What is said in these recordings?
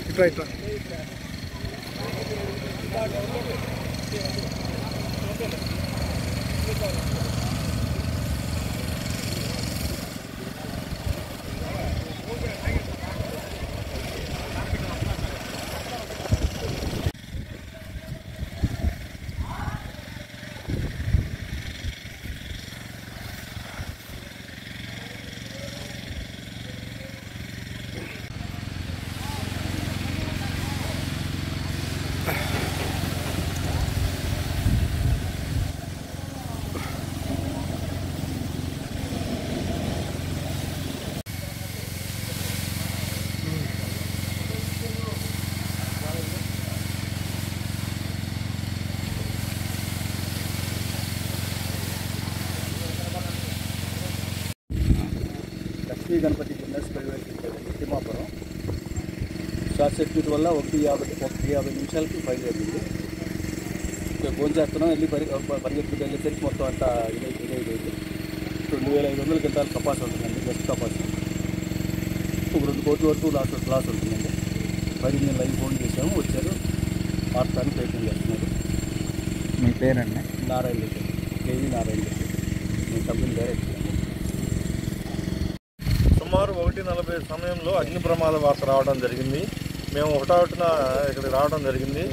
ఇట్లా ఇట్లా Lakshmi Ganapati business private limited Thimmapuram short circuit వల్ల 1:50 నిమిషాలకి ఫైర్ జరిగింది. ఫోన్ చేస్తున్నాం, వెళ్ళి పరిగెత్తుకు వెళ్ళేసరికి మొత్తం అంతా ఇదైపోయింది. 2500 క్వింటాల కపాస్ ఉంటుందండి, బెస్ట్ కపాస్. ఒక 2 కోట్ల వరకు లాస్ ఉంటుందండి. ఫైర్ ఇంజిన్ లైవ్ ఫోన్ చేసాము, వచ్చారు, మార్చడానికి ప్రయత్నం చేస్తున్నారు. మీ పేరండి? నారాయణ రెడ్డి, కేవీ నారాయణ రెడ్డి, నేను కంపెనీ డైరెక్టర్. సుమారు 1:40 సమయంలో అగ్ని ప్రమాద వార్త రావడం జరిగింది. మేము 1:01న ఇక్కడికి రావడం జరిగింది.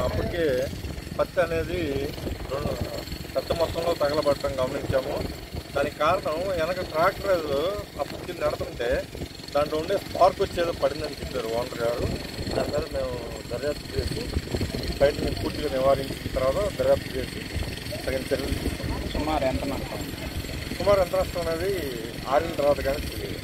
అప్పటికే పత్తి అనేది పెద్ద మొత్తంలో తగలబడటం గమనించాము. దానికి కారణం వెనక ట్రాక్టర్ అప్పటికి నడుతుంటే దాంట్లో ఉండే స్పార్క్ వచ్చేదో పడిందని చెప్పారు ఓనర్ గారు. దాని మీద మేము దర్యాప్తు చేసి బయటని పూర్తిగా నివారించిన తర్వాత దర్యాప్తు చేసి తగిన చర్యలు తీసుకున్నాం. సుమారు ఎంత నష్టం? సుమారు ఎంత నష్టం అనేది ఆరిన తర్వాత కానీ తెలియదు.